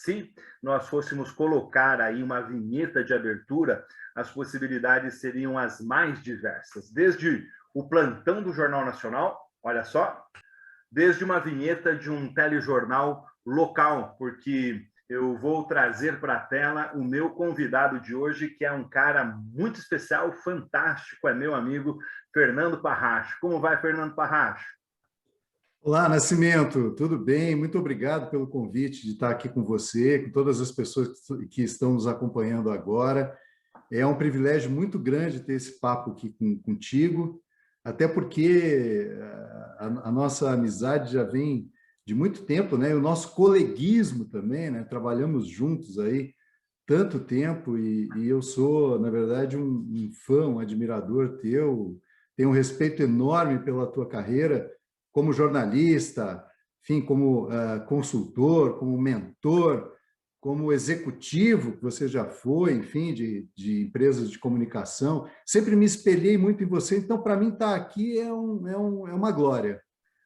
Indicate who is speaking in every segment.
Speaker 1: se nós fôssemos colocar aí uma vinheta de abertura, as possibilidades seriam as mais diversas. Desde o plantão do Jornal Nacional, olha só, desde uma vinheta de um telejornal local, porque eu vou trazer para a tela o meu convidado de hoje, que é um cara muito especial, fantástico, é meu amigo Fernando Parracho. Como vai, Fernando Parracho?
Speaker 2: Olá, Nascimento, tudo bem? Muito obrigado pelo convite de estar aqui com você, com todas as pessoas que estão nos acompanhando agora. É um privilégio muito grande ter esse papo aqui contigo, até porque a nossa amizade já vem de muito tempo, né? E o nosso coleguismo também, né? Trabalhamos juntos aí tanto tempo e eu sou, na verdade, um fã, um admirador teu, tenho um respeito enorme pela tua carreira como jornalista, enfim, como consultor, como mentor, como executivo, que você já foi, enfim, de empresas de comunicação. Sempre me espelhei muito em você, então, para mim, estar aqui é uma glória.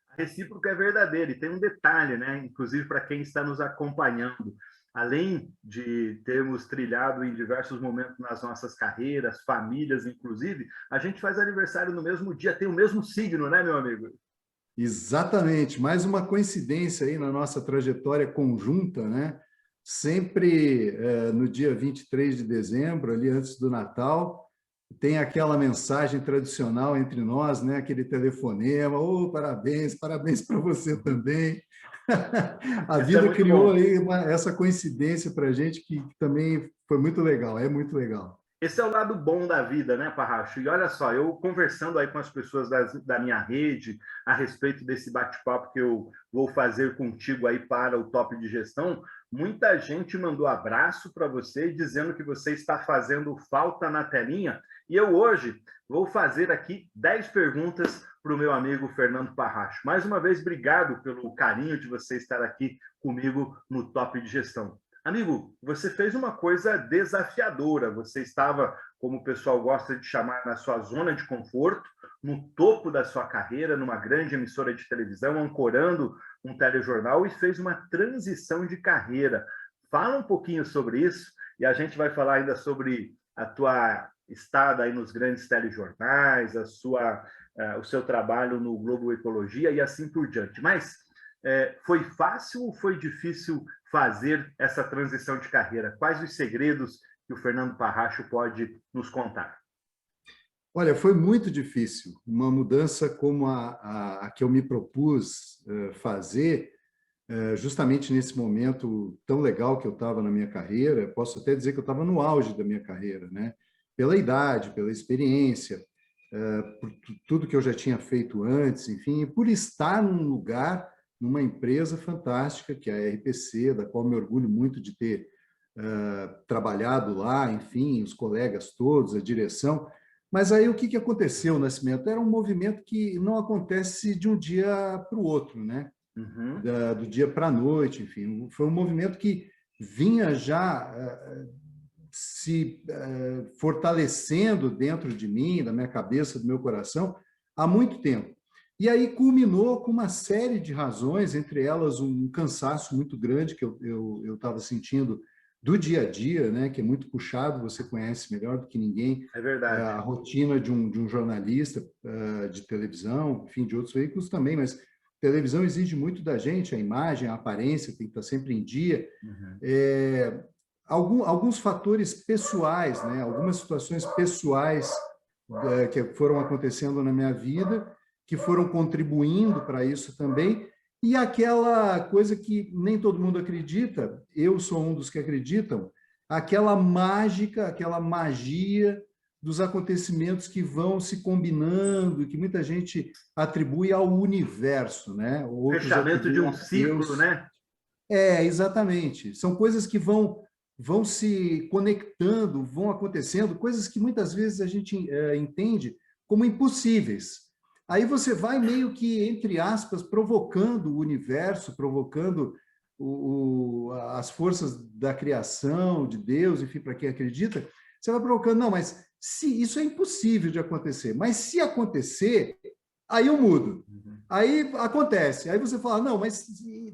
Speaker 1: A recíproca é verdadeira, e tem um detalhe, né? Inclusive para quem está nos acompanhando, além de termos trilhado em diversos momentos nas nossas carreiras, famílias, inclusive, a gente faz aniversário no mesmo dia, tem o mesmo signo, né, meu amigo?
Speaker 2: Exatamente, mais uma coincidência aí na nossa trajetória conjunta, né? Sempre no dia 23 de dezembro, ali antes do Natal, tem aquela mensagem tradicional entre nós, né? Aquele telefonema, parabéns, parabéns para você também. A
Speaker 1: Isso é
Speaker 2: vida
Speaker 1: muito
Speaker 2: criou
Speaker 1: bom.
Speaker 2: aí essa coincidência para a gente que também foi muito legal, é muito legal.
Speaker 1: Esse é o lado bom da vida, né, Parracho? E olha só, eu conversando aí com as pessoas da minha rede a respeito desse bate-papo que eu vou fazer contigo aí para o Top de Gestão, muita gente mandou abraço para você, dizendo que você está fazendo falta na telinha. E eu hoje vou fazer aqui 10 perguntas para o meu amigo Fernando Parracho. Mais uma vez, obrigado pelo carinho de você estar aqui comigo no Top de Gestão. Amigo, você fez uma coisa desafiadora. Você estava, como o pessoal gosta de chamar, na sua zona de conforto, no topo da sua carreira, numa grande emissora de televisão, ancorando um telejornal e fez uma transição de carreira. Fala um pouquinho sobre isso e a gente vai falar ainda sobre a tua estada aí nos grandes telejornais, o seu trabalho no Globo Ecologia e assim por diante. Mas foi fácil ou foi difícil fazer essa transição de carreira? Quais os segredos que o Fernando Parracho pode nos contar?
Speaker 2: Olha, foi muito difícil. Uma mudança como a que eu me propus fazer, justamente nesse momento tão legal que eu estava na minha carreira, posso até dizer que eu estava no auge da minha carreira, né? Pela idade, pela experiência, por tudo que eu já tinha feito antes, enfim, e por estar num lugar, numa empresa fantástica, que é a RPC, da qual me orgulho muito de ter trabalhado lá, enfim, os colegas todos, a direção. Mas aí o que aconteceu, Nascimento? Era um movimento que não acontece de um dia para o outro, né?
Speaker 1: Uhum.
Speaker 2: Do dia para a noite, enfim. Foi um movimento que vinha já se fortalecendo dentro de mim, da minha cabeça, do meu coração, há muito tempo. E aí culminou com uma série de razões, entre elas um cansaço muito grande que eu estava sentindo do dia a dia, né, que é muito puxado, você conhece melhor do que ninguém,
Speaker 1: É verdade.
Speaker 2: a rotina de um jornalista de televisão, enfim, de outros veículos também, mas televisão exige muito da gente, a imagem, a aparência tem que estar sempre em dia.
Speaker 1: Uhum.
Speaker 2: Alguns fatores pessoais, né? Algumas situações pessoais que foram acontecendo na minha vida, que foram contribuindo para isso também, e aquela coisa que nem todo mundo acredita, eu sou um dos que acreditam, aquela mágica, aquela magia dos acontecimentos que vão se combinando, que muita gente atribui ao universo, né? Outros
Speaker 1: Fechamento de
Speaker 2: atribuem
Speaker 1: um
Speaker 2: a
Speaker 1: ciclo,
Speaker 2: Deus.
Speaker 1: né?
Speaker 2: Exatamente. São coisas que vão se conectando, vão acontecendo, coisas que muitas vezes a gente entende como impossíveis. Aí você vai meio que, entre aspas, provocando o universo, provocando as forças da criação, de Deus, enfim, para quem acredita, você vai provocando, não, mas se isso é impossível de acontecer, mas se acontecer, Aí eu mudo.
Speaker 1: Uhum.
Speaker 2: Aí acontece. Aí você fala, não, mas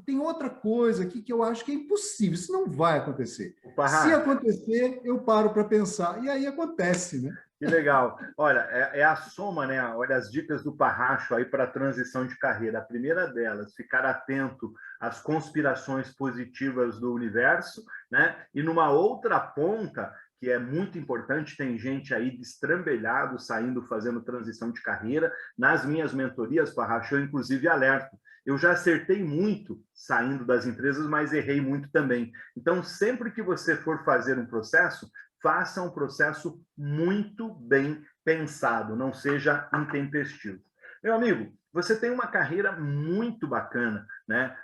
Speaker 2: tem outra coisa aqui que eu acho que é impossível, isso não vai acontecer. Se
Speaker 1: Parra,
Speaker 2: acontecer, eu paro para pensar. E aí acontece, né?
Speaker 1: que legal. Olha, é a soma, né? Olha as dicas do Parracho aí para a transição de carreira. A primeira delas, ficar atento às conspirações positivas do universo, né? E numa outra ponta, que é muito importante, tem gente aí destrambelhado, saindo, fazendo transição de carreira. Nas minhas mentorias, Parracho, eu inclusive alerto. Eu já acertei muito saindo das empresas, mas errei muito também. Então, sempre que você for fazer um processo, faça um processo muito bem pensado, não seja intempestivo. Meu amigo, você tem uma carreira muito bacana, né?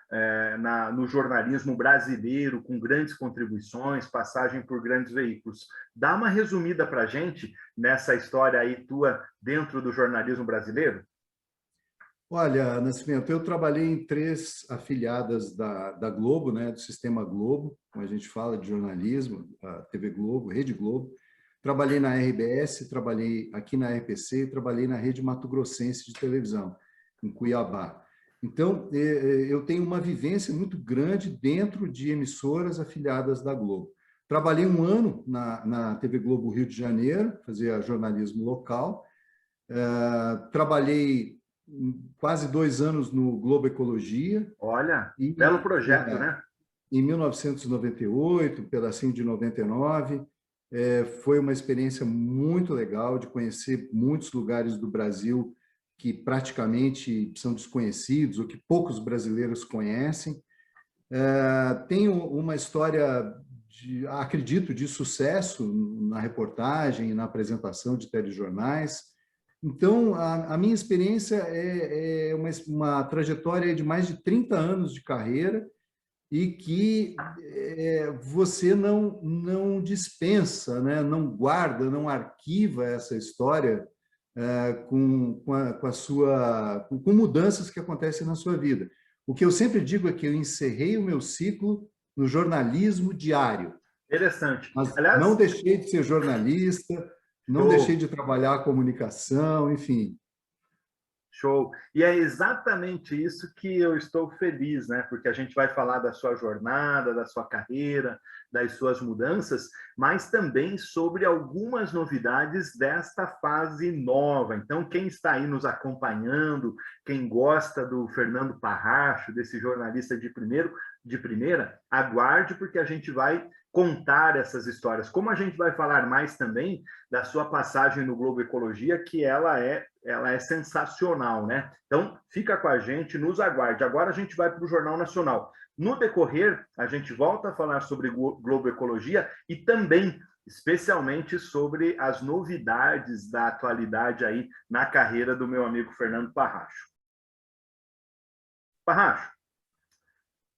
Speaker 1: No jornalismo brasileiro, com grandes contribuições, passagem por grandes veículos. Dá uma resumida para a gente nessa história aí tua dentro do jornalismo brasileiro?
Speaker 2: Olha, Nascimento, eu trabalhei em 3 afiliadas da Globo, né, do Sistema Globo, como a gente fala de jornalismo, a TV Globo, Rede Globo. Trabalhei na RBS, trabalhei aqui na RPC e trabalhei na Rede Mato Grossense de televisão, em Cuiabá. Então, eu tenho uma vivência muito grande dentro de emissoras afiliadas da Globo. Trabalhei 1 ano na TV Globo Rio de Janeiro, fazia jornalismo local. Trabalhei quase 2 anos no Globo Ecologia.
Speaker 1: Olha, belo
Speaker 2: E
Speaker 1: projeto, né?
Speaker 2: em 1998, pedacinho de 99, foi uma experiência muito legal de conhecer muitos lugares do Brasil que praticamente são desconhecidos ou que poucos brasileiros conhecem. Tenho uma história, acredito, de sucesso na reportagem e na apresentação de telejornais. Então, a minha experiência é uma trajetória de mais de 30 anos de carreira e que você não dispensa, né? Não guarda, não arquiva essa história com mudanças que acontecem na sua vida. O que eu sempre digo é que eu encerrei o meu ciclo no jornalismo diário,
Speaker 1: Interessante.
Speaker 2: mas não
Speaker 1: Aliás,
Speaker 2: deixei de ser jornalista, não deixei
Speaker 1: show.
Speaker 2: de trabalhar a comunicação, enfim.
Speaker 1: Show. E é exatamente isso que eu estou feliz, né? Porque a gente vai falar da sua jornada, da sua carreira, das suas mudanças, mas também sobre algumas novidades desta fase nova. Então, quem está aí nos acompanhando, quem gosta do Fernando Parracho, desse jornalista de primeira, aguarde, porque a gente vai contar essas histórias. Como a gente vai falar mais também da sua passagem no Globo Ecologia, que ela é sensacional, né? Então, fica com a gente, nos aguarde. Agora a gente vai para o Jornal Nacional. No decorrer, a gente volta a falar sobre Globo Ecologia e também, especialmente, sobre as novidades da atualidade aí na carreira do meu amigo Fernando Parracho. Parracho,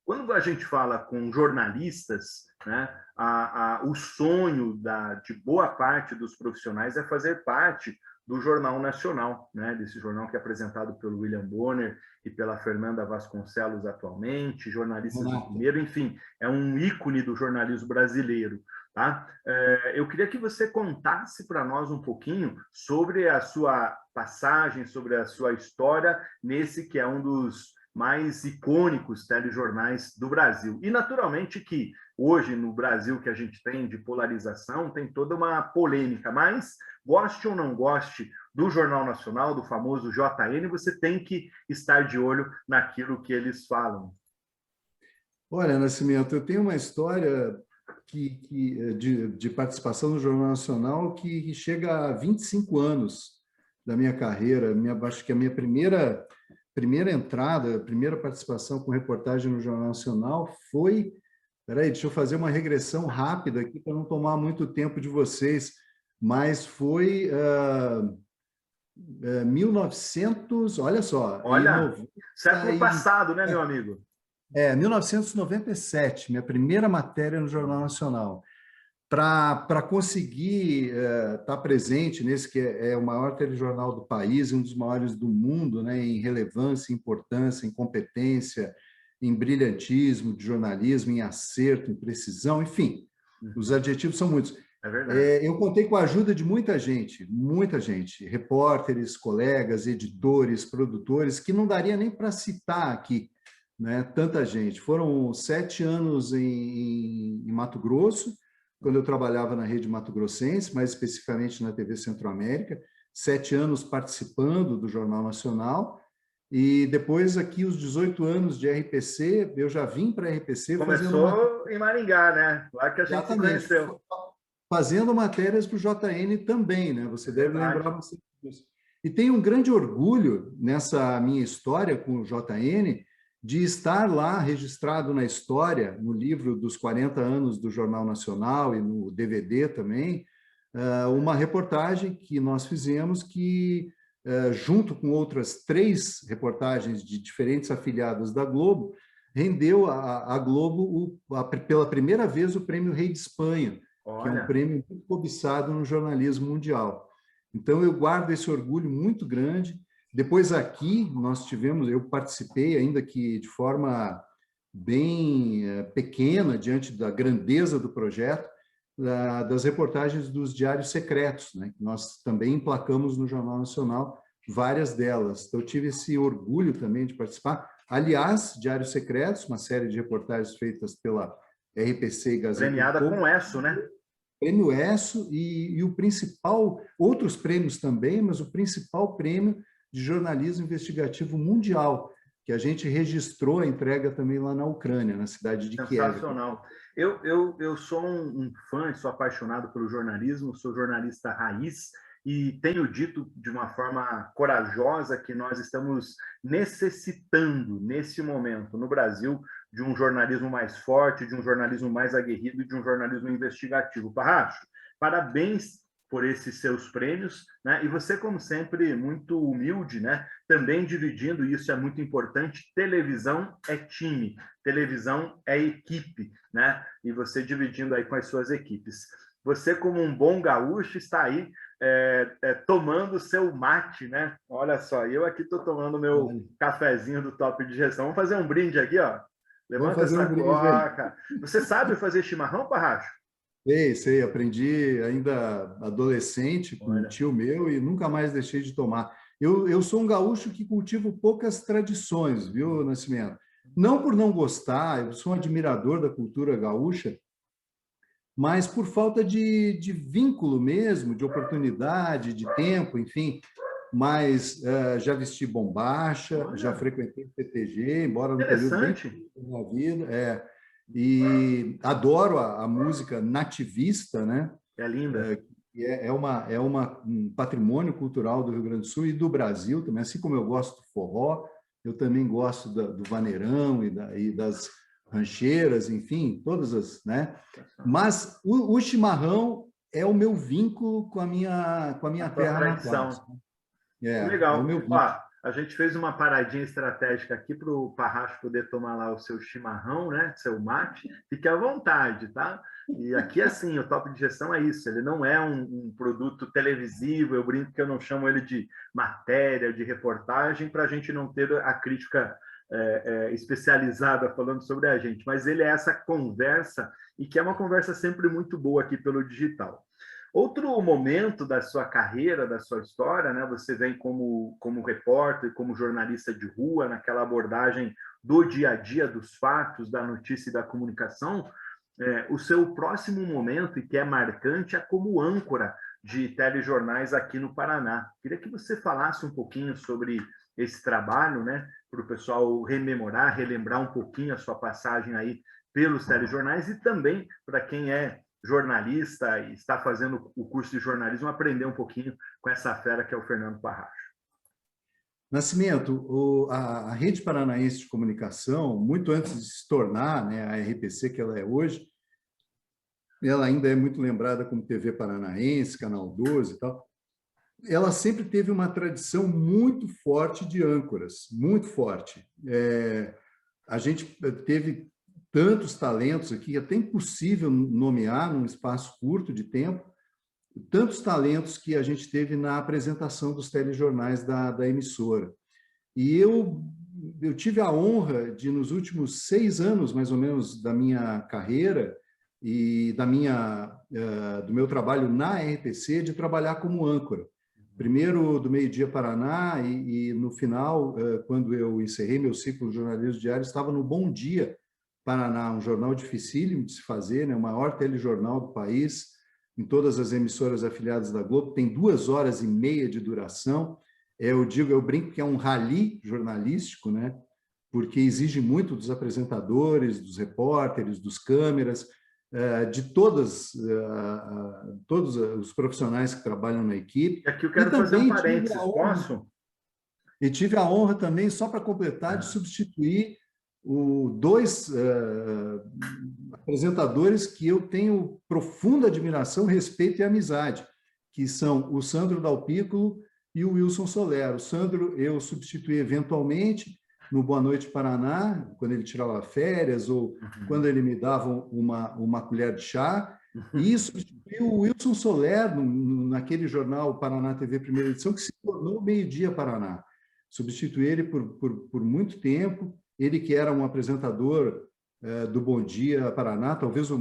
Speaker 1: quando a gente fala com jornalistas, né, o sonho de boa parte dos profissionais é fazer parte do Jornal Nacional, né, desse jornal que é apresentado pelo William Bonner e pela Fernanda Vasconcelos atualmente, jornalistas de
Speaker 2: Renata.
Speaker 1: primeiro, enfim, é um ícone do jornalismo brasileiro. Tá? Eu queria que você contasse para nós um pouquinho sobre a sua passagem, sobre a sua história nesse que é um dos mais icônicos telejornais do Brasil. E, naturalmente, que hoje, no Brasil que a gente tem de polarização, tem toda uma polêmica, mas, goste ou não goste do Jornal Nacional, do famoso JN, você tem que estar de olho naquilo que eles falam.
Speaker 2: Olha, Nascimento, eu tenho uma história de participação no Jornal Nacional que chega a 25 anos da minha carreira. Acho que a minha primeira entrada, a primeira participação com reportagem no Jornal Nacional foi... Peraí, deixa eu fazer uma regressão rápida aqui para não tomar muito tempo de vocês, mas foi 1900, olha só,
Speaker 1: Olha, século
Speaker 2: e,
Speaker 1: passado, né, meu amigo?
Speaker 2: 1997, minha primeira matéria no Jornal Nacional. Para conseguir estar presente nesse que é o maior telejornal do país, um dos maiores do mundo, né, em relevância, importância, em competência, em brilhantismo de jornalismo, em acerto, em precisão, enfim, os adjetivos são muitos.
Speaker 1: É verdade.
Speaker 2: Eu contei com a ajuda de muita gente, repórteres, colegas, editores, produtores, que não daria nem para citar aqui, né? Tanta gente. Foram 7 anos em Mato Grosso, quando eu trabalhava na Rede Mato Grossense, mais especificamente na TV Centro-América, 7 anos participando do Jornal Nacional, e depois aqui os 18 anos de RPC, eu já vim para a RPC fazendo uma...
Speaker 1: Começou em Maringá, né? Lá que a gente se
Speaker 2: Exatamente,
Speaker 1: conheceu.
Speaker 2: fazendo matérias para o JN também, né? Você
Speaker 1: É
Speaker 2: deve
Speaker 1: verdade.
Speaker 2: lembrar bastante disso. E tenho um grande orgulho nessa minha história com o JN de estar lá registrado na história, no livro dos 40 anos do Jornal Nacional e no DVD também, uma reportagem que nós fizemos que, junto com outras 3 reportagens de diferentes afiliadas da Globo, rendeu à Globo, pela primeira vez, o Prêmio Rei de Espanha, que é um
Speaker 1: Olha,
Speaker 2: prêmio muito cobiçado no jornalismo mundial. Então, eu guardo esse orgulho muito grande. Depois, aqui, eu participei, ainda que de forma bem pequena, diante da grandeza do projeto, das reportagens dos Diários Secretos, né? Que nós também emplacamos no Jornal Nacional, várias delas. Então, eu tive esse orgulho também de participar. Aliás, Diários Secretos, uma série de reportagens feitas pela RPC e Gazeta do
Speaker 1: premiada
Speaker 2: Povo,
Speaker 1: com ESSO, né?
Speaker 2: prêmio ESSO e o principal, outros prêmios também, mas o principal prêmio de jornalismo investigativo mundial, que a gente registrou a entrega também lá na Ucrânia, na cidade de Kiev.
Speaker 1: Sensacional. Eu sou um fã, sou apaixonado pelo jornalismo, sou jornalista raiz e tenho dito de uma forma corajosa que nós estamos necessitando, nesse momento, no Brasil, de um jornalismo mais forte, de um jornalismo mais aguerrido e de um jornalismo investigativo. Parracho, parabéns por esses seus prêmios, né? E você, como sempre, muito humilde, né? Também dividindo, isso é muito importante, televisão é time, televisão é equipe, né? E você dividindo aí com as suas equipes. Você, como um bom gaúcho, está aí tomando seu mate, né? Olha só, eu aqui estou tomando meu cafezinho do Top de Gestão. Vamos fazer um brinde aqui, ó.
Speaker 2: Vamos
Speaker 1: Levanta
Speaker 2: fazer
Speaker 1: essa
Speaker 2: um brinde aí.
Speaker 1: coca. Você sabe fazer chimarrão, Parracho?
Speaker 2: Sei, aprendi ainda adolescente com um
Speaker 1: Olha,
Speaker 2: tio meu e nunca mais deixei de tomar. Eu sou um gaúcho que cultivo poucas tradições, viu, Nascimento? Não por não gostar, eu sou um admirador da cultura gaúcha, mas por falta de vínculo mesmo, de oportunidade, de tempo, enfim. Mas já vesti bombacha, já
Speaker 1: olha,
Speaker 2: frequentei CTG, embora num período bem
Speaker 1: interessante.
Speaker 2: curto da minha vida. E adoro a música nativista, né?
Speaker 1: É linda.
Speaker 2: Que um patrimônio cultural do Rio Grande do Sul e do Brasil também. Assim como eu gosto do forró, eu também gosto do vaneirão e das rancheiras, enfim, todas as, né? Mas o chimarrão é o meu vínculo com a
Speaker 1: A
Speaker 2: minha
Speaker 1: tua
Speaker 2: terra natal.
Speaker 1: tradição. Que
Speaker 2: É o
Speaker 1: legal.
Speaker 2: meu
Speaker 1: Ó,
Speaker 2: vínculo.
Speaker 1: a gente fez uma paradinha estratégica aqui para o Parracho poder tomar lá o seu chimarrão, né? Seu mate. Fique à vontade, tá? E aqui, assim, o Top de Gestão é isso. Ele não é um produto televisivo. Eu brinco que eu não chamo ele de matéria, de reportagem, para a gente não ter a crítica especializada falando sobre a gente. Mas ele é essa conversa e que é uma conversa sempre muito boa aqui pelo digital. Outro momento da sua carreira, da sua história, né? Você vem como repórter, como jornalista de rua, naquela abordagem do dia a dia, dos fatos, da notícia e da comunicação. O seu próximo momento, e que é marcante, é como âncora de telejornais aqui no Paraná. Queria que você falasse um pouquinho sobre esse trabalho, né? Para o pessoal rememorar, relembrar um pouquinho a sua passagem aí pelos telejornais e também para quem é jornalista e está fazendo o curso de jornalismo, aprender um pouquinho com essa fera que é o Fernando Parracho.
Speaker 2: Nascimento, a Rede Paranaense de Comunicação, muito antes de se tornar, né, a RPC que ela é hoje, ela ainda é muito lembrada como TV Paranaense, Canal 12 e tal, ela sempre teve uma tradição muito forte de âncoras, muito forte. A gente teve tantos talentos aqui, é até impossível nomear num espaço curto de tempo, tantos talentos que a gente teve na apresentação dos telejornais da emissora. E eu tive a honra de, nos últimos 6 anos, mais ou menos, da minha carreira, e do meu trabalho na RTC, de trabalhar como âncora. Primeiro do Meio-Dia Paraná e no final, quando eu encerrei meu ciclo de jornalismo diário, estava no Bom Dia Paraná, um jornal dificílimo de se fazer, né? O maior telejornal do país, em todas as emissoras afiliadas da Globo, tem 2 horas e meia de duração. Eu brinco que é um rally jornalístico, né? Porque exige muito dos apresentadores, dos repórteres, dos câmeras, de todos os profissionais que trabalham na equipe.
Speaker 1: E aqui eu
Speaker 2: E
Speaker 1: quero fazer um
Speaker 2: também tive a
Speaker 1: parênteses,
Speaker 2: honra,
Speaker 1: posso?
Speaker 2: e tive a honra também, só para completar, de substituir dois apresentadores que eu tenho profunda admiração, respeito e amizade, que são o Sandro Dalpículo e o Wilson Soler. O Sandro eu substituí eventualmente no Boa Noite Paraná, quando ele tirava férias ou quando ele me dava uma colher de chá, e substituí o Wilson Soler naquele jornal Paraná TV Primeira Edição, que se tornou Meio-Dia Paraná. Substituí ele por muito tempo, ele que era um apresentador do Bom Dia Paraná, talvez o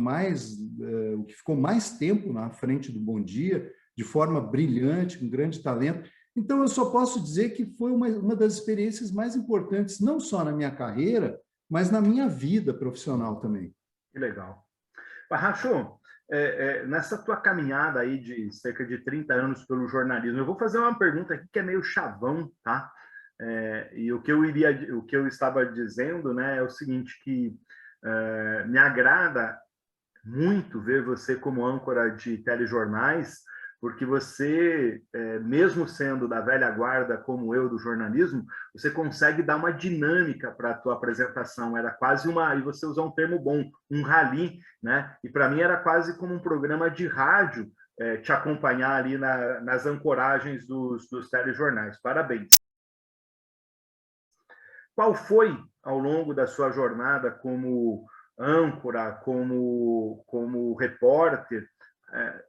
Speaker 2: que ficou mais tempo na frente do Bom Dia, de forma brilhante, com grande talento. Então, eu só posso dizer que foi uma das experiências mais importantes, não só na minha carreira, mas na minha vida profissional também.
Speaker 1: Que legal. Parracho, nessa tua caminhada aí de cerca de 30 anos pelo jornalismo, eu vou fazer uma pergunta aqui que é meio chavão, tá? E o que eu estava dizendo, né, é o seguinte, que me agrada muito ver você como âncora de telejornais, porque você, mesmo sendo da velha guarda como eu do jornalismo, você consegue dar uma dinâmica para a tua apresentação. Era quase e você usou um termo bom, um rally, né? E para mim era quase como um programa de rádio te acompanhar ali nas ancoragens dos telejornais. Parabéns. Qual foi, ao longo da sua jornada como âncora, como repórter,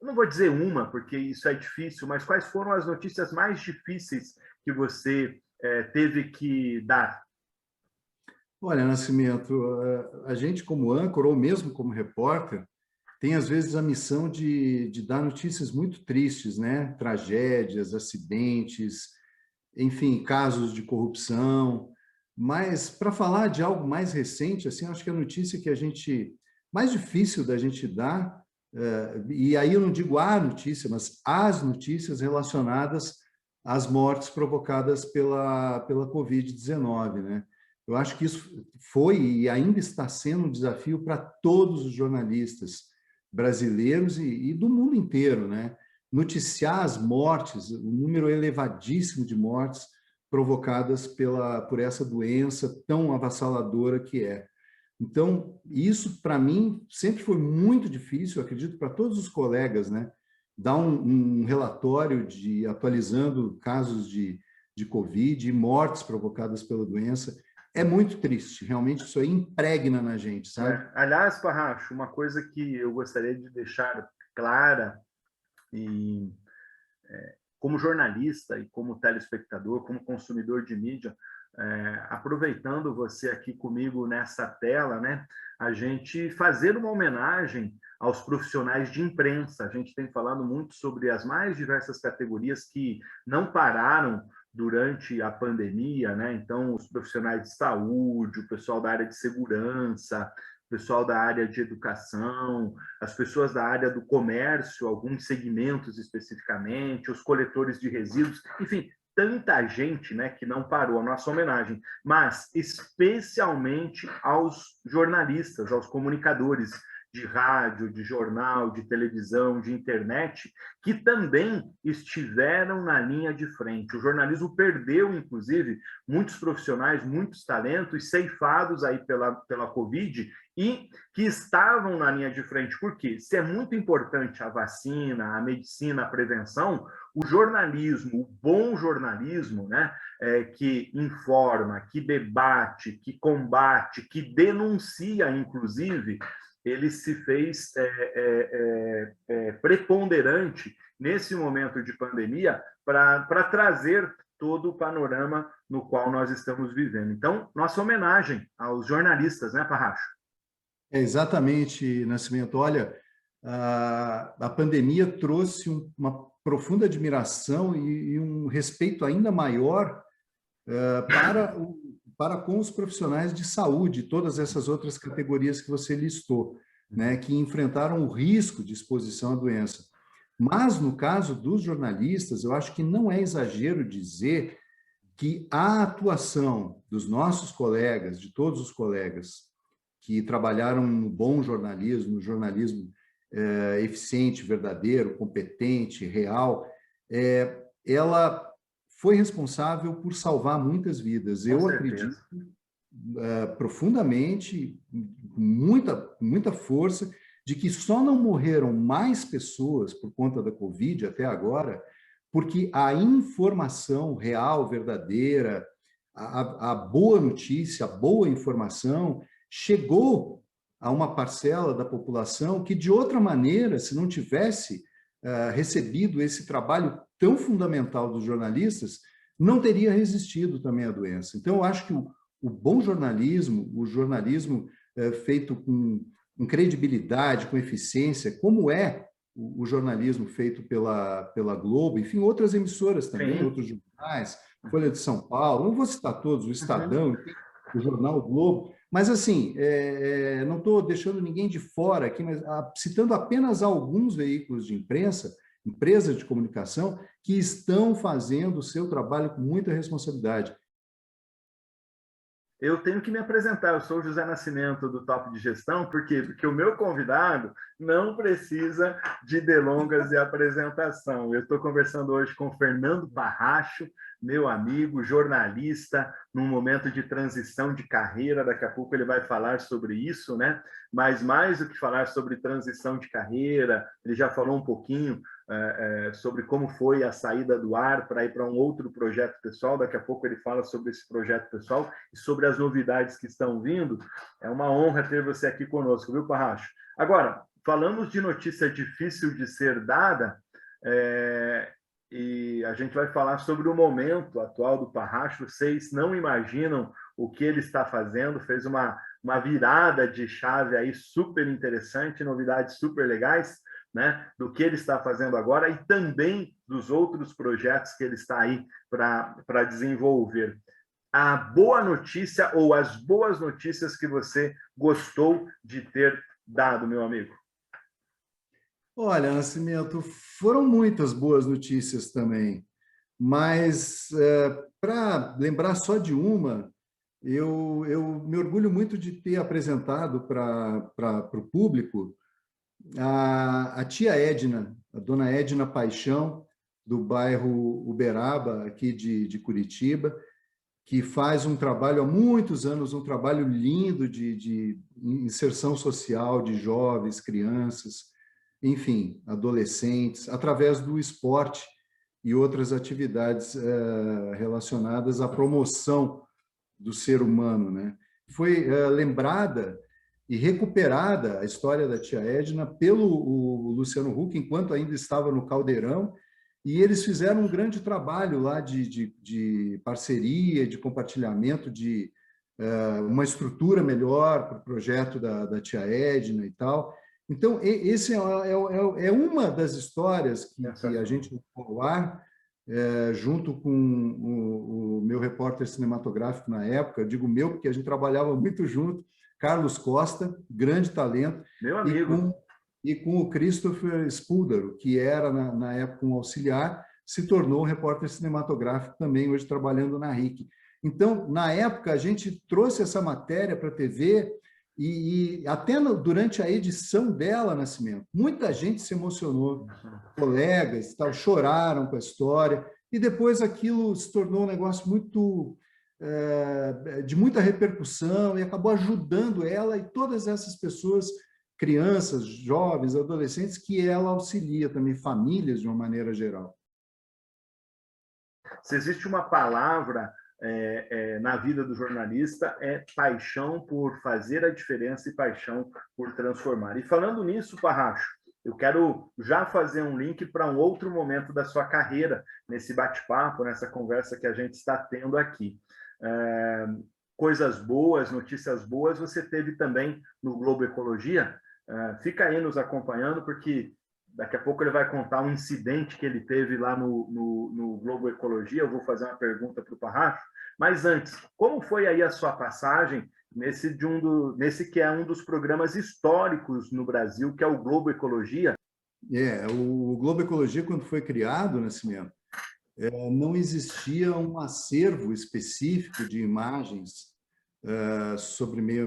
Speaker 1: não vou dizer uma, porque isso é difícil, mas quais foram as notícias mais difíceis que você teve que dar?
Speaker 2: Olha, Nascimento, a gente como âncora, ou mesmo como repórter, tem às vezes a missão de dar notícias muito tristes, né? Tragédias, acidentes, enfim, casos de corrupção. Mas para falar de algo mais recente, assim, acho que a notícia que mais difícil da gente dar, e aí eu não digo a notícia, mas as notícias relacionadas às mortes provocadas pela Covid-19, né? Eu acho que isso foi e ainda está sendo um desafio para todos os jornalistas brasileiros e do mundo inteiro, né? Noticiar as mortes, um número elevadíssimo de mortes provocadas por essa doença tão avassaladora que é. Então, isso, para mim, sempre foi muito difícil, acredito, para todos os colegas, né? Dar um relatório atualizando casos de Covid e mortes provocadas pela doença. É muito triste, realmente isso aí impregna na gente, sabe?
Speaker 1: Aliás, Parracho, uma coisa que eu gostaria de deixar clara, e como jornalista e como telespectador, como consumidor de mídia, aproveitando você aqui comigo nessa tela, né, a gente fazer uma homenagem aos profissionais de imprensa. A gente tem falado muito sobre as mais diversas categorias que não pararam durante a pandemia, né? Então, os profissionais de saúde, o pessoal da área de segurança, o pessoal da área de educação, as pessoas da área do comércio, alguns segmentos especificamente, os coletores de resíduos, enfim, tanta gente, né, que não parou. A nossa homenagem, mas especialmente aos jornalistas, aos comunicadores de rádio, de jornal, de televisão, de internet, que também estiveram na linha de frente. O jornalismo perdeu, inclusive, muitos profissionais, muitos talentos ceifados aí pela Covid e que estavam na linha de frente. Por quê? Se é muito importante a vacina, a medicina, a prevenção, o jornalismo, o bom jornalismo, né, que informa, que debate, que combate, que denuncia, inclusive, ele se fez preponderante nesse momento de pandemia para trazer todo o panorama no qual nós estamos vivendo. Então, nossa homenagem aos jornalistas, né, Parracho?
Speaker 2: É exatamente, Nascimento. Olha, a pandemia trouxe uma profunda admiração e um respeito ainda maior para com os profissionais de saúde, todas essas outras categorias que você listou, né, que enfrentaram o risco de exposição à doença. Mas, no caso dos jornalistas, eu acho que não é exagero dizer que a atuação dos nossos colegas, de todos os colegas que trabalharam no bom jornalismo, no jornalismo eficiente, verdadeiro, competente, real, ela foi responsável por salvar muitas vidas.
Speaker 1: Com
Speaker 2: Eu acredito
Speaker 1: certeza.
Speaker 2: profundamente, com muita força, de que só não morreram mais pessoas por conta da Covid até agora, porque a informação real, verdadeira, a boa notícia, a boa informação chegou a uma parcela da população que, de outra maneira, se não tivesse recebido esse trabalho tão fundamental dos jornalistas, não teria resistido também à doença. Então, eu acho que o bom jornalismo, o jornalismo feito com credibilidade, com eficiência, como é o jornalismo feito pela Globo, enfim, outras emissoras também,
Speaker 1: Sim.
Speaker 2: outros jornais, Folha de São Paulo, não vou citar todos, o
Speaker 1: Uhum.
Speaker 2: Estadão, o Jornal o Globo, mas assim, não estou deixando ninguém de fora aqui, mas citando apenas alguns veículos de imprensa, empresas de comunicação, que estão fazendo o seu trabalho com muita responsabilidade.
Speaker 1: Eu tenho que me apresentar. Eu sou o José Nascimento do Top de Gestão, por quê? Porque o meu convidado não precisa de delongas e apresentação. Eu estou conversando hoje com o Fernando Parracho, meu amigo, jornalista, num momento de transição de carreira. Daqui a pouco ele vai falar sobre isso, né? Mas mais do que falar sobre transição de carreira, ele já falou um pouquinho sobre como foi a saída do ar para ir para um outro projeto pessoal. Daqui a pouco ele fala sobre esse projeto pessoal e sobre as novidades que estão vindo. É uma honra ter você aqui conosco, viu, Parracho? Agora, falamos de notícia difícil de ser dada, e a gente vai falar sobre o momento atual do Parracho. Vocês não imaginam o que ele está fazendo, fez uma virada de chave aí super interessante, novidades super legais, né, do que ele está fazendo agora e também dos outros projetos que ele está aí para desenvolver. A boa notícia ou as boas notícias que você gostou de ter dado, meu amigo?
Speaker 2: Olha, Nascimento, foram muitas boas notícias também, mas para lembrar só de uma, eu me orgulho muito de ter apresentado para o público a tia Edna, a dona Edna Paixão, do bairro Uberaba, aqui de Curitiba, que faz um trabalho há muitos anos, um trabalho lindo de inserção social de jovens, crianças, enfim, adolescentes, através do esporte e outras atividades relacionadas à promoção do ser humano, né? Foi lembrada e recuperada a história da tia Edna pelo o Luciano Huck, enquanto ainda estava no Caldeirão, e eles fizeram um grande trabalho lá de parceria, de compartilhamento, de uma estrutura melhor para o projeto da tia Edna e tal. Então, esse é uma das histórias que a gente levou ao ar, junto com o meu repórter cinematográfico na época, eu digo meu porque a gente trabalhava muito junto, Carlos Costa, grande talento,
Speaker 1: Meu
Speaker 2: e
Speaker 1: amigo.
Speaker 2: com o Christopher Spuldaro, que era, na época, um auxiliar, se tornou repórter cinematográfico também, hoje trabalhando na RIC. Então, na época, a gente trouxe essa matéria para a TV e até durante a edição dela, Nascimento, muita gente se emocionou, colegas tal, choraram com a história, e depois aquilo se tornou um negócio muito de muita repercussão e acabou ajudando ela e todas essas pessoas, crianças, jovens, adolescentes, que ela auxilia também, famílias de uma maneira geral.
Speaker 1: Se existe uma palavra na vida do jornalista, é paixão por fazer a diferença e paixão por transformar. E falando nisso, Parracho, eu quero já fazer um link para um outro momento da sua carreira, nesse bate-papo, nessa conversa que a gente está tendo aqui. coisas boas, notícias boas, você teve também no Globo Ecologia. Fica aí nos acompanhando, porque daqui a pouco ele vai contar um incidente que ele teve lá no Globo Ecologia. Eu vou fazer uma pergunta para o Parracho. Mas antes, como foi aí a sua passagem nesse que é um dos programas históricos no Brasil, que é o Globo Ecologia?
Speaker 2: O Globo Ecologia, quando foi criado, Nascimento, não existia um acervo específico de imagens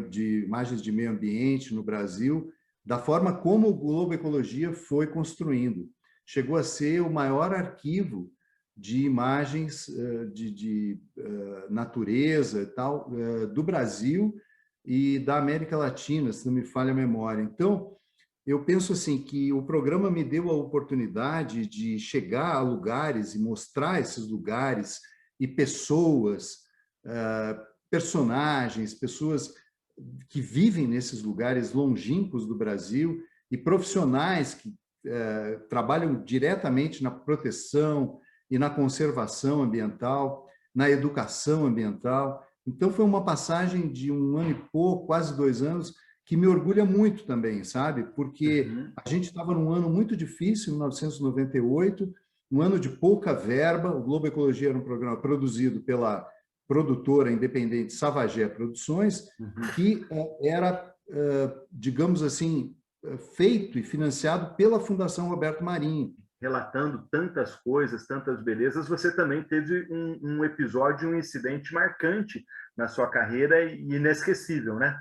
Speaker 2: de imagens de meio ambiente no Brasil, da forma como o Globo Ecologia foi construindo. Chegou a ser o maior arquivo de imagens de natureza e tal do Brasil e da América Latina, se não me falha a memória. Então, eu penso assim que o programa me deu a oportunidade de chegar a lugares e mostrar esses lugares e pessoas, personagens, pessoas que vivem nesses lugares longínquos do Brasil e profissionais que trabalham diretamente na proteção e na conservação ambiental, na educação ambiental. Então, foi uma passagem de 1 ano e pouco, quase 2 anos, que me orgulha muito também, sabe? Porque a gente estava num ano muito difícil, 1998, um ano de pouca verba. O Globo Ecologia era um programa produzido pela produtora independente Savagé Produções, que era, digamos assim, feito e financiado pela Fundação Roberto Marinho.
Speaker 1: Relatando tantas coisas, tantas belezas, você também teve um episódio, um incidente marcante na sua carreira e inesquecível, né?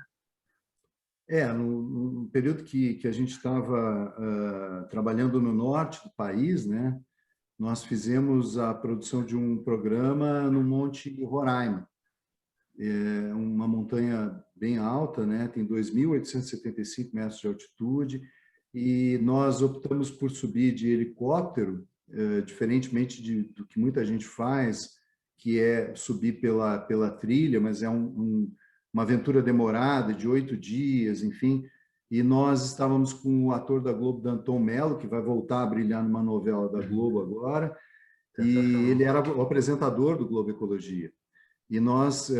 Speaker 2: No período que a gente estava trabalhando no norte do país, né, nós fizemos a produção de um programa no Monte Roraima. É uma montanha bem alta, né, tem 2.875 metros de altitude, e nós optamos por subir de helicóptero, diferentemente do que muita gente faz, que é subir pela trilha, mas é uma aventura demorada de 8 dias, enfim. E nós estávamos com o ator da Globo, Danton Mello, que vai voltar a brilhar numa novela da Globo agora, e ele era o apresentador do Globo Ecologia. E nós,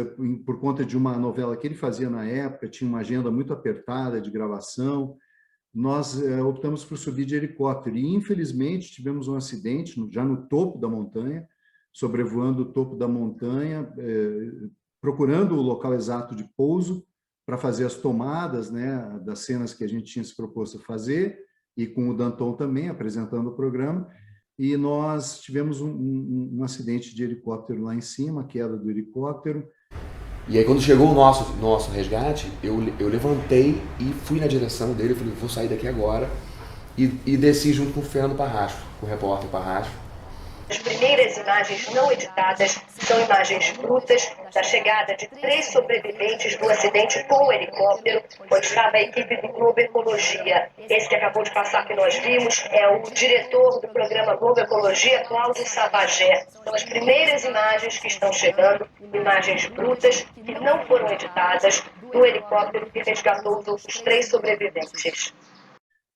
Speaker 2: por conta de uma novela que ele fazia na época, tinha uma agenda muito apertada de gravação, nós optamos por subir de helicóptero. E, infelizmente, tivemos um acidente já no topo da montanha, sobrevoando o topo da montanha, procurando o local exato de pouso para fazer as tomadas, né, das cenas que a gente tinha se proposto a fazer, e com o Danton também apresentando o programa. E nós tivemos um acidente de helicóptero lá em cima, queda do helicóptero.
Speaker 3: E aí, quando chegou o nosso resgate, eu levantei e fui na direção dele. Eu falei, vou sair daqui agora. E desci junto com o Fernando Parracho, com o repórter Parracho.
Speaker 4: As primeiras imagens não editadas são imagens brutas da chegada de 3 sobreviventes do acidente com o helicóptero, onde estava a equipe do Globo Ecologia. Esse que acabou de passar que nós vimos é o diretor do programa Globo Ecologia, Cláudio Savagé. São as primeiras imagens que estão chegando, imagens brutas que não foram editadas do helicóptero que resgatou os outros 3 sobreviventes.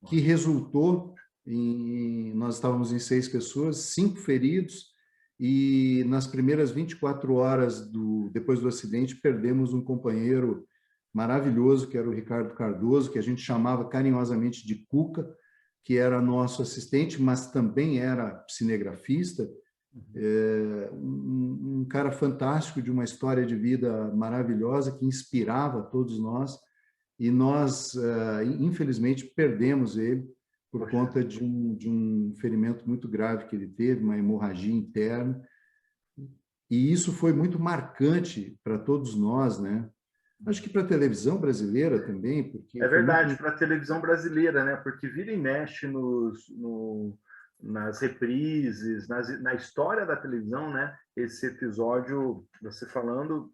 Speaker 2: Que resultou nós estávamos em 6 pessoas, 5 feridos, e nas primeiras 24 horas depois do acidente perdemos um companheiro maravilhoso, que era o Ricardo Cardoso, que a gente chamava carinhosamente de Cuca, que era nosso assistente, mas também era cinegrafista, um cara fantástico, de uma história de vida maravilhosa, que inspirava todos nós, e nós, infelizmente, perdemos ele por conta de um ferimento muito grave que ele teve, uma hemorragia interna. E isso foi muito marcante para todos nós, né? Acho que para a televisão brasileira também, porque...
Speaker 1: É verdade, para a televisão brasileira, né? Porque vira e mexe nas reprises, na história da televisão, né? Esse episódio, você falando,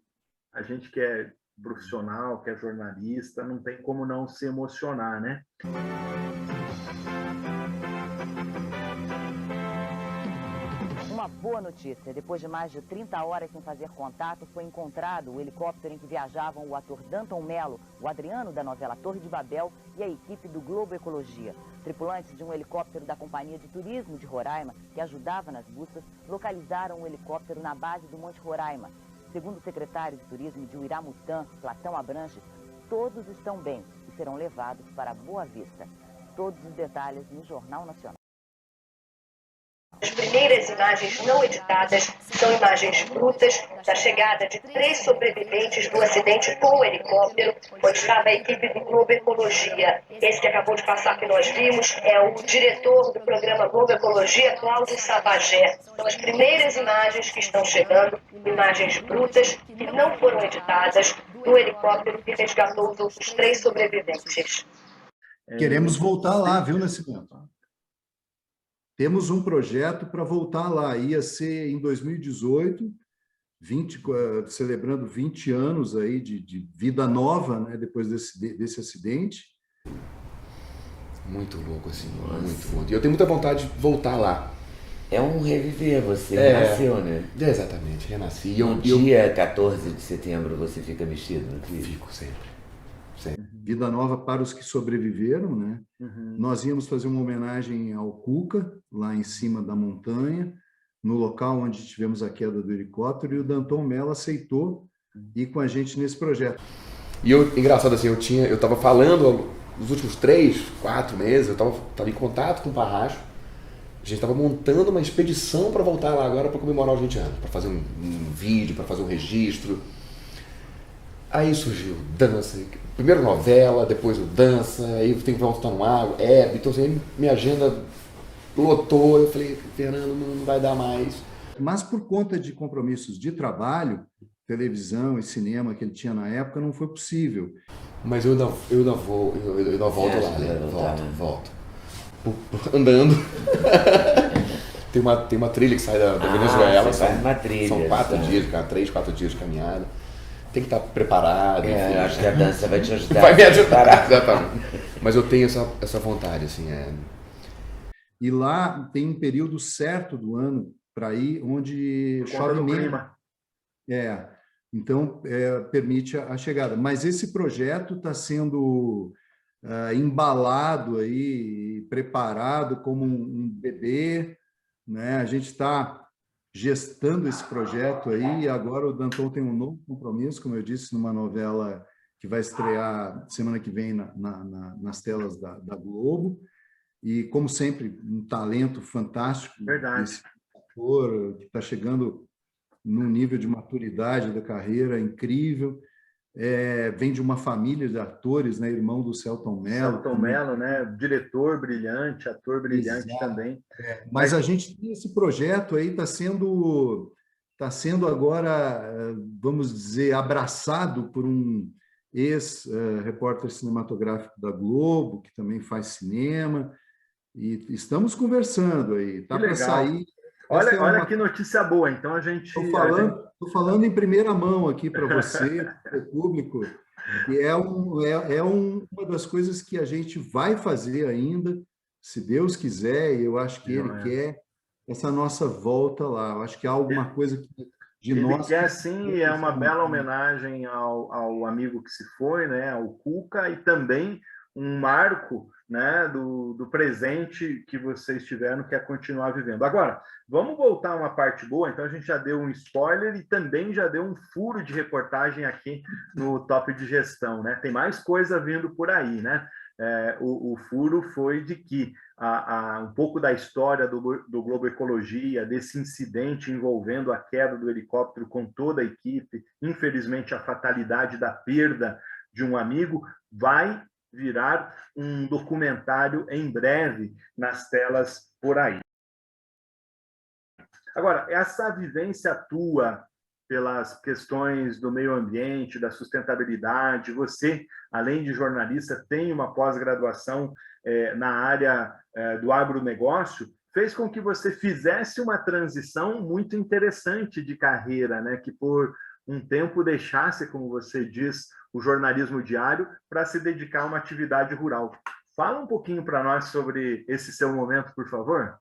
Speaker 1: a gente que é profissional, que é jornalista, não tem como não se emocionar, né?
Speaker 5: Uma boa notícia. Depois de mais de 30 horas sem fazer contato, foi encontrado o helicóptero em que viajavam o ator Danton Mello, o Adriano da novela Torre de Babel e a equipe do Globo Ecologia. Tripulantes de um helicóptero da Companhia de Turismo de Roraima, que ajudava nas buscas, localizaram o helicóptero na base do Monte Roraima. Segundo o secretário de Turismo de Uiramutã, Platão Abranches, todos estão bem e serão levados para Boa Vista. Todos os detalhes no Jornal Nacional.
Speaker 4: As primeiras imagens não editadas são imagens brutas da chegada de 3 sobreviventes do acidente com o helicóptero, onde estava a equipe do Globo Ecologia. Esse que acabou de passar que nós vimos é o diretor do programa Globo Ecologia, Cláudio Sabagé. São as primeiras imagens que estão chegando, imagens brutas que não foram editadas do helicóptero que resgatou os outros 3 sobreviventes.
Speaker 2: Queremos voltar lá, viu, Nascimento? Temos um projeto para voltar lá. Ia ser em 2018, celebrando 20 anos aí de vida nova, né, depois desse acidente.
Speaker 3: Muito louco, assim, muito louco. E eu tenho muita vontade de voltar lá.
Speaker 6: É um reviver, você renasceu, né?
Speaker 3: Exatamente, renasci.
Speaker 6: No dia 14 de setembro você fica mexido?
Speaker 3: Fico sempre.
Speaker 2: Vida nova para os que sobreviveram, né? Nós íamos fazer uma homenagem ao Cuca, lá em cima da montanha, no local onde tivemos a queda do helicóptero, e o Danton Mello aceitou ir com a gente nesse projeto.
Speaker 3: E engraçado assim, eu estava falando nos últimos 3, 4 meses, eu estava em contato com o Parracho, a gente estava montando uma expedição para voltar lá agora para comemorar os 20 anos, para fazer um vídeo, para fazer um registro. Aí surgiu dança, primeiro novela, depois o dança, aí tem que voltar no água, então assim, minha agenda lotou, eu falei, Fernando, não vai dar mais.
Speaker 2: Mas por conta de compromissos de trabalho, televisão e cinema que ele tinha na época, não foi possível.
Speaker 3: Mas eu ainda volto lá, né? Volto. Andando. tem uma trilha que sai da Venezuela, são 4 dias, 3, 4 dias de caminhada. Tem que estar preparado.
Speaker 6: Enfim, acho que a dança vai te ajudar.
Speaker 3: Vai me ajudar, exatamente. Mas eu tenho essa vontade, assim.
Speaker 2: E lá tem um período certo do ano para ir, onde chove menos. Então, permite a chegada. Mas esse projeto está sendo embalado aí, preparado como um bebê, né? A gente está gestando esse projeto aí, e agora o Danton tem um novo compromisso, como eu disse, numa novela que vai estrear semana que vem nas telas da Globo, e como sempre, um talento fantástico.
Speaker 1: Verdade.
Speaker 2: Esse ator que está chegando num nível de maturidade da carreira incrível, vem de uma família de atores, né? Irmão do Selton Mello.
Speaker 1: Selton Mello, né? Diretor brilhante, ator brilhante. Exato. Também.
Speaker 2: Mas a gente tem esse projeto aí, está sendo agora, vamos dizer, abraçado por um ex-repórter cinematográfico da Globo, que também faz cinema, e estamos conversando aí. Está para sair.
Speaker 1: Olha que notícia boa, então a gente...
Speaker 2: Estou falando em primeira mão aqui para você, para o público, que uma das coisas que a gente vai fazer ainda, se Deus quiser, e eu acho que Ele quer, essa nossa volta lá. Eu acho que há alguma coisa de nós...
Speaker 1: Ele quer, sim, é uma bela homenagem ao amigo que se foi, né, ao Cuca, e também um marco, né, do presente que vocês tiveram, que é continuar vivendo. Agora, vamos voltar a uma parte boa. Então, a gente já deu um spoiler e também já deu um furo de reportagem aqui no Top de Gestão, né? Tem mais coisa vindo por aí, né? O furo foi de que um pouco da história do Globo Ecologia, desse incidente envolvendo a queda do helicóptero com toda a equipe, infelizmente a fatalidade da perda de um amigo, vai virar um documentário em breve nas telas por aí. Agora, essa vivência tua pelas questões do meio ambiente, da sustentabilidade, você, além de jornalista, tem uma pós-graduação na área do agronegócio, fez com que você fizesse uma transição muito interessante de carreira, né? Que por um tempo deixasse, como você diz, o jornalismo diário para se dedicar a uma atividade rural. Fala um pouquinho para nós sobre esse seu momento, por favor.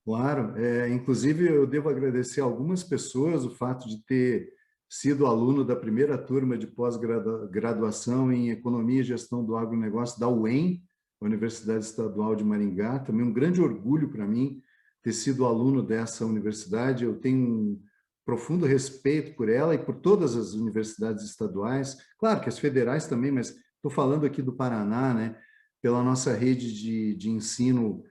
Speaker 2: Claro. Inclusive, eu devo agradecer a algumas pessoas o fato de ter sido aluno da primeira turma de pós-graduação em Economia e Gestão do Agronegócio da UEM, Universidade Estadual de Maringá. Também um grande orgulho para mim ter sido aluno dessa universidade. Eu tenho profundo respeito por ela e por todas as universidades estaduais, claro que as federais também, mas estou falando aqui do Paraná, né? Pela nossa rede de ensino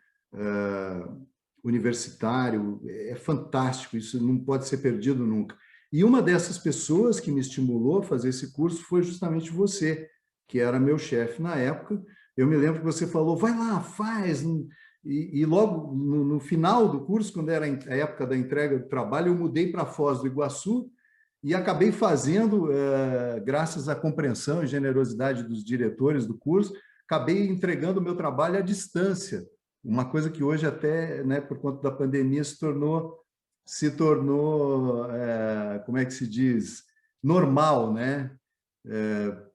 Speaker 2: universitário, é fantástico, isso não pode ser perdido nunca. E uma dessas pessoas que me estimulou a fazer esse curso foi justamente você, que era meu chefe na época. Eu me lembro que você falou, vai lá, faz. E logo no final do curso, quando era a época da entrega do trabalho, eu mudei para Foz do Iguaçu e acabei fazendo, graças à compreensão e generosidade dos diretores do curso, acabei entregando o meu trabalho à distância, uma coisa que hoje até, né, por conta da pandemia, se tornou, como é que se diz, normal, né?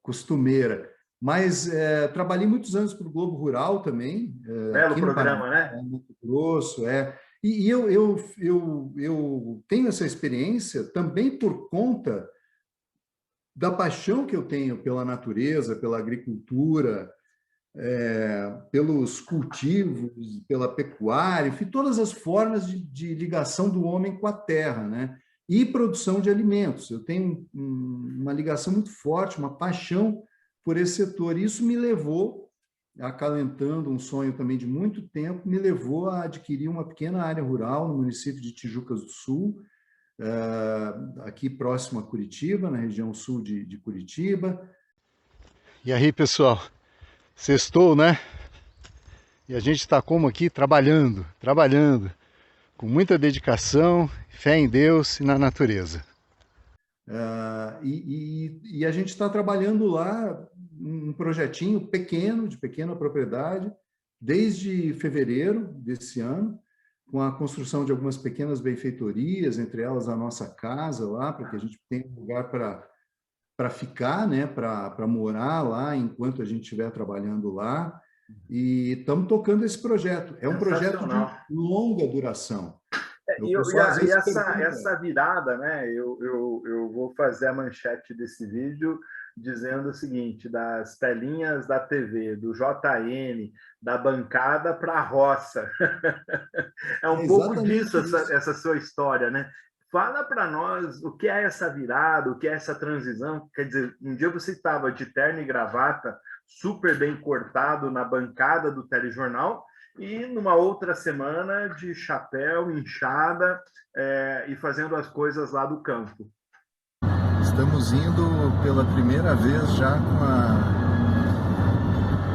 Speaker 2: Costumeira. Mas trabalhei muitos anos para o Globo Rural também,
Speaker 1: Belo
Speaker 2: aqui no
Speaker 1: programa,
Speaker 2: Paraná,
Speaker 1: né?
Speaker 2: no Mato Grosso, E eu tenho essa experiência também por conta da paixão que eu tenho pela natureza, pela agricultura, pelos cultivos, pela pecuária, enfim, todas as formas de ligação do homem com a terra, né? E produção de alimentos. Eu tenho uma ligação muito forte, uma paixão por esse setor. E isso me levou, acalentando um sonho também de muito tempo, me levou a adquirir uma pequena área rural no município de Tijucas do Sul, aqui próximo a Curitiba, na região sul de Curitiba. E aí, pessoal? Sextou, né? E a gente está como aqui? Trabalhando, com muita dedicação, fé em Deus e na natureza. E a gente está trabalhando lá um projetinho pequeno, de pequena propriedade, desde fevereiro desse ano, com a construção de algumas pequenas benfeitorias, entre elas a nossa casa lá, para que a gente tenha um lugar para ficar, né, para morar lá enquanto a gente estiver trabalhando lá. E estamos tocando esse projeto. É um projeto de longa duração.
Speaker 1: Essa virada, né? Eu vou fazer a manchete desse vídeo dizendo o seguinte: das telinhas da TV, do JN, da bancada para a roça. É um pouco disso essa sua história, né? Fala para nós o que é essa virada, o que é essa transição. Quer dizer, um dia você estava de terno e gravata, super bem cortado na bancada do telejornal, e numa outra semana de chapéu, inchada, e fazendo as coisas lá do campo.
Speaker 2: Estamos indo pela primeira vez já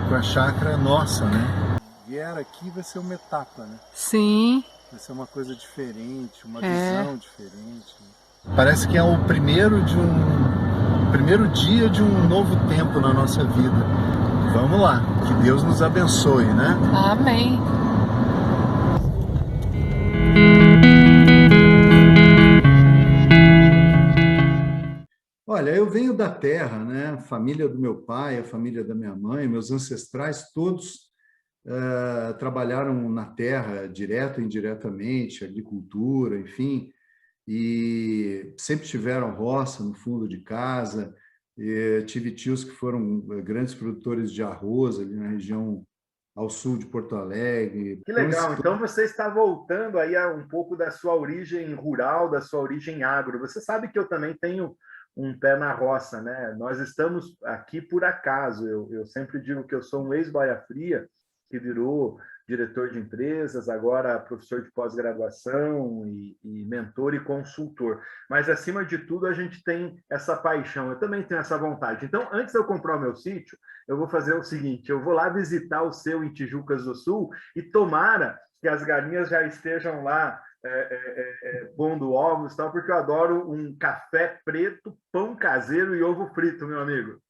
Speaker 2: com a chácara nossa, né? Vier aqui vai ser uma etapa, né?
Speaker 7: Sim.
Speaker 2: Vai ser uma coisa diferente, uma visão diferente. Parece que é o primeiro dia de um novo tempo na nossa vida. Vamos lá, que Deus nos abençoe, né?
Speaker 7: Amém.
Speaker 2: Olha, eu venho da terra, né? A família do meu pai, a família da minha mãe, meus ancestrais todos trabalharam na terra, direto e indiretamente, agricultura, enfim, e sempre tiveram roça no fundo de casa. Tive tios que foram grandes produtores de arroz ali na região ao sul de Porto Alegre.
Speaker 1: Que legal, então você está voltando aí a um pouco da sua origem rural, da sua origem agro. Você sabe que eu também tenho um pé na roça, né? Nós estamos aqui por acaso. Eu sempre digo que eu sou um ex-boia fria, que virou diretor de empresas, agora professor de pós-graduação e mentor e consultor. Mas, acima de tudo, a gente tem essa paixão. Eu também tenho essa vontade. Então, antes de eu comprar o meu sítio, eu vou fazer o seguinte: eu vou lá visitar o seu em Tijucas do Sul e tomara que as galinhas já estejam lá pondo ovos, tal, porque eu adoro um café preto, pão caseiro e ovo frito, meu amigo.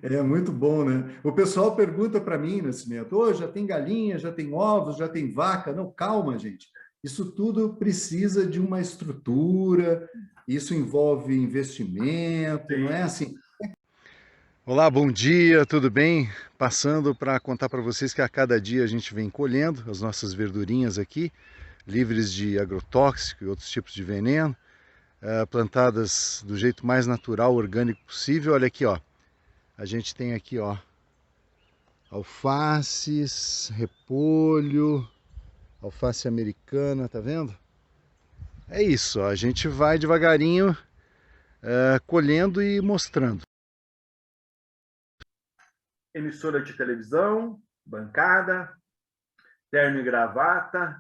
Speaker 2: É muito bom, né? O pessoal pergunta para mim, Nascimento, já tem galinha, já tem ovos, já tem vaca. Não, calma, gente. Isso tudo precisa de uma estrutura, isso envolve investimento, não é assim? Olá, bom dia, tudo bem? Passando para contar para vocês que a cada dia a gente vem colhendo as nossas verdurinhas aqui, livres de agrotóxico e outros tipos de veneno, plantadas do jeito mais natural, orgânico possível. Olha aqui, ó. A gente tem aqui, ó, alfaces, repolho, alface americana, tá vendo? é isso, a gente vai devagarinho colhendo e mostrando.
Speaker 1: Emissora de televisão, bancada, terno e gravata,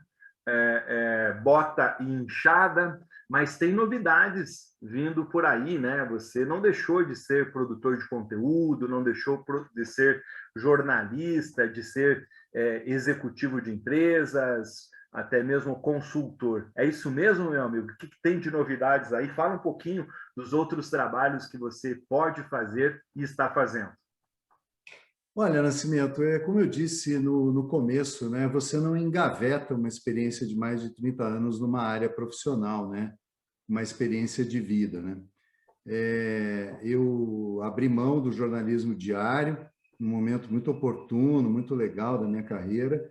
Speaker 1: bota e inchada, mas tem novidades vindo por aí, né? Você não deixou de ser produtor de conteúdo, não deixou de ser jornalista, de ser executivo de empresas, até mesmo consultor. É isso mesmo, meu amigo? O que tem de novidades aí? Fala um pouquinho dos outros trabalhos que você pode fazer e está fazendo.
Speaker 2: Olha, Nascimento, como eu disse no começo, né, você não engaveta uma experiência de mais de 30 anos numa área profissional, né, uma experiência de vida. Né? Eu abri mão do jornalismo diário, num momento muito oportuno, muito legal da minha carreira,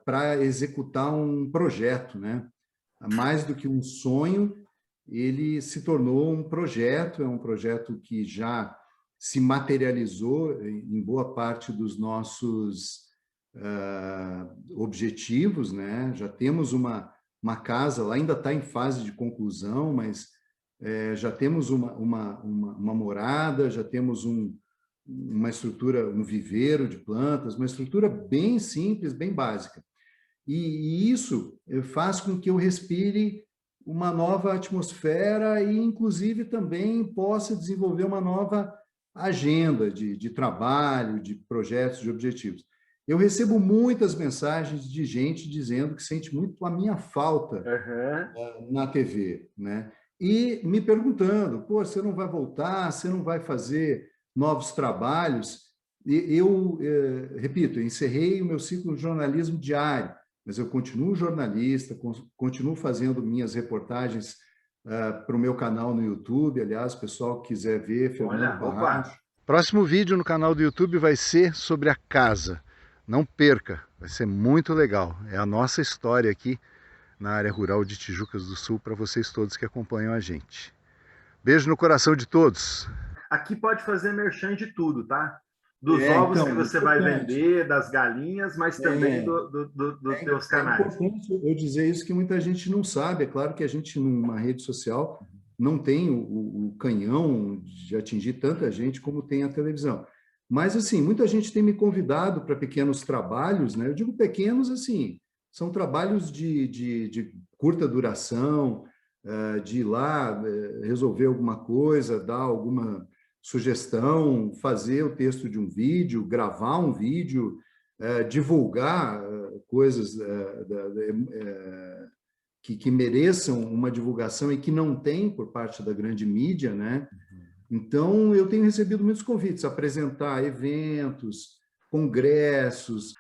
Speaker 2: para executar um projeto. Né? Mais do que um sonho, ele se tornou um projeto, é um projeto que já se materializou em boa parte dos nossos objetivos, né? Já temos uma casa, lá ainda está em fase de conclusão, mas já temos uma morada, já temos uma estrutura, um viveiro de plantas, uma estrutura bem simples, bem básica. E isso faz com que eu respire uma nova atmosfera e, inclusive, também possa desenvolver uma nova agenda de trabalho, de projetos, de objetivos. Eu recebo muitas mensagens de gente dizendo que sente muito a minha falta na TV, né? E me perguntando, pô, você não vai voltar, você não vai fazer novos trabalhos? E eu, repito, encerrei o meu ciclo de jornalismo diário, mas eu continuo jornalista, continuo fazendo minhas reportagens para o meu canal no YouTube. Aliás, o pessoal que quiser ver, Fernando Parracho. Próximo vídeo no canal do YouTube vai ser sobre a casa. Não perca, vai ser muito legal. É a nossa história aqui na área rural de Tijucas do Sul, para vocês todos que acompanham a gente. Beijo no coração de todos.
Speaker 1: Aqui pode fazer merchan de tudo, tá? Dos ovos que você vai vender, das galinhas, mas também dos teus canais.
Speaker 2: É importante eu dizer isso, que muita gente não sabe. É claro que a gente, numa rede social, não tem o canhão de atingir tanta gente como tem a televisão. Mas, assim, muita gente tem me convidado para pequenos trabalhos, né? Eu digo pequenos, assim, são trabalhos de curta duração, de ir lá resolver alguma coisa, dar alguma sugestão, fazer o texto de um vídeo, gravar um vídeo, divulgar coisas que mereçam uma divulgação e que não tem por parte da grande mídia, né? Então, eu tenho recebido muitos convites a apresentar eventos, congressos.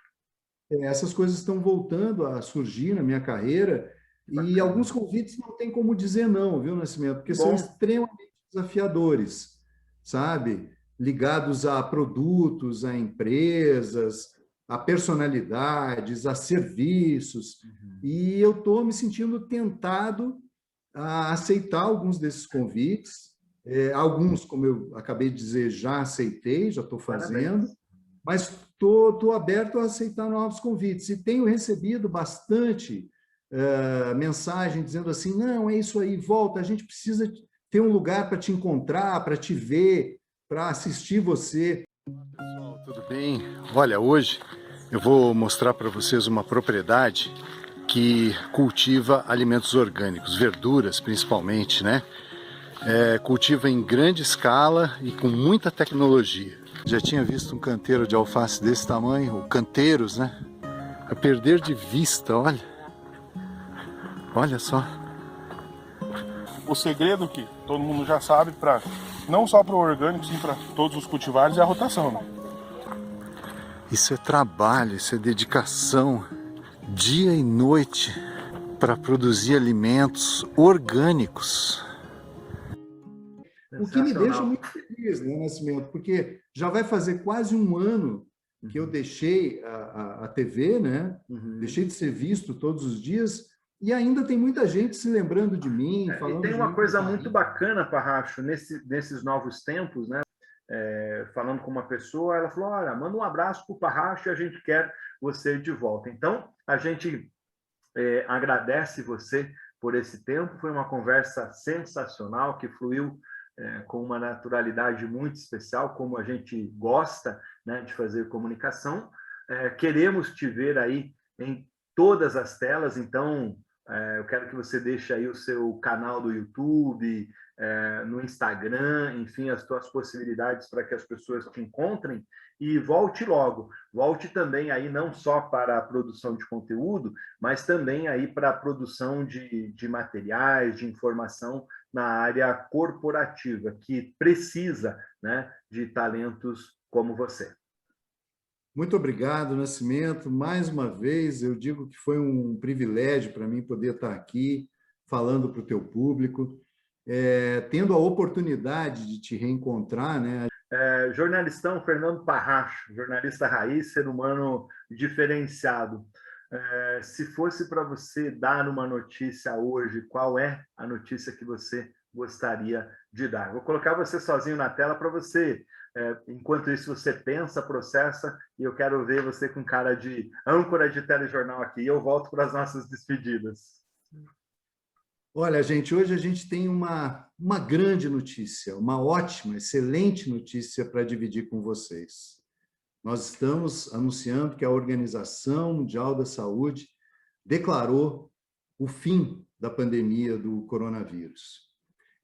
Speaker 2: Essas coisas estão voltando a surgir na minha carreira e alguns convites não tem como dizer não, viu, Nascimento? Porque são extremamente desafiadores, sabe? Ligados a produtos, a empresas, a personalidades, a serviços. E eu estou me sentindo tentado a aceitar alguns desses convites. Alguns, como eu acabei de dizer, já aceitei, já estou fazendo, mas estou aberto a aceitar novos convites. E tenho recebido bastante mensagem dizendo assim, não, é isso aí, volta, a gente precisa ter um lugar para te encontrar, para te ver, para assistir você. Pessoal, tudo bem? Olha, hoje eu vou mostrar para vocês uma propriedade que cultiva alimentos orgânicos, verduras principalmente, né? Cultiva em grande escala e com muita tecnologia. Já tinha visto um canteiro de alface desse tamanho, ou canteiros, né? A perder de vista, olha. Olha só.
Speaker 7: O segredo que todo mundo já sabe, não só para o orgânico, sim para todos os cultivares, é a rotação, né?
Speaker 2: Isso é trabalho, isso é dedicação, dia e noite, para produzir alimentos orgânicos. O que me deixa muito feliz, né, Nascimento? Porque já vai fazer quase um ano que eu deixei a TV, né? Deixei de ser visto todos os dias e ainda tem muita gente se lembrando de mim.
Speaker 1: E tem uma coisa muito bacana, Parracho, nesses novos tempos, né? Falando com uma pessoa, ela falou, olha, manda um abraço para o Parracho e a gente quer você de volta. Então, a gente agradece você por esse tempo. Foi uma conversa sensacional, que fluiu com uma naturalidade muito especial, como a gente gosta, né, de fazer comunicação. Queremos te ver aí em todas as telas, então eu quero que você deixe aí o seu canal do YouTube, no Instagram, enfim, as tuas possibilidades para que as pessoas te encontrem, e volte logo. Volte também aí não só para a produção de conteúdo, mas também aí para a produção de materiais, de informação na área corporativa, que precisa, né, de talentos como você.
Speaker 2: Muito obrigado, Nascimento. Mais uma vez, eu digo que foi um privilégio para mim poder estar aqui falando para o teu público, tendo a oportunidade de te reencontrar, né?
Speaker 1: Jornalistão Fernando Parracho, jornalista raiz, ser humano diferenciado. Se fosse para você dar uma notícia hoje, qual é a notícia que você gostaria de dar? Vou colocar você sozinho na tela para você, enquanto isso você pensa, processa, e eu quero ver você com cara de âncora de telejornal aqui. E eu volto para as nossas despedidas.
Speaker 2: Olha, gente, hoje a gente tem uma grande notícia, uma ótima, excelente notícia para dividir com vocês. Nós estamos anunciando que a Organização Mundial da Saúde declarou o fim da pandemia do coronavírus.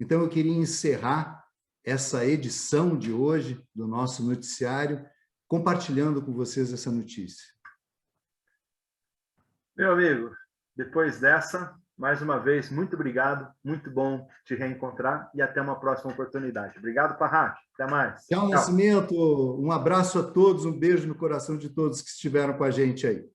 Speaker 2: Então, eu queria encerrar essa edição de hoje do nosso noticiário compartilhando com vocês essa notícia.
Speaker 1: Meu amigo, depois dessa, mais uma vez, muito obrigado, muito bom te reencontrar e até uma próxima oportunidade. Obrigado, Parracho. Até mais.
Speaker 2: Tchau, Nascimento. Um abraço a todos, um beijo no coração de todos que estiveram com a gente aí.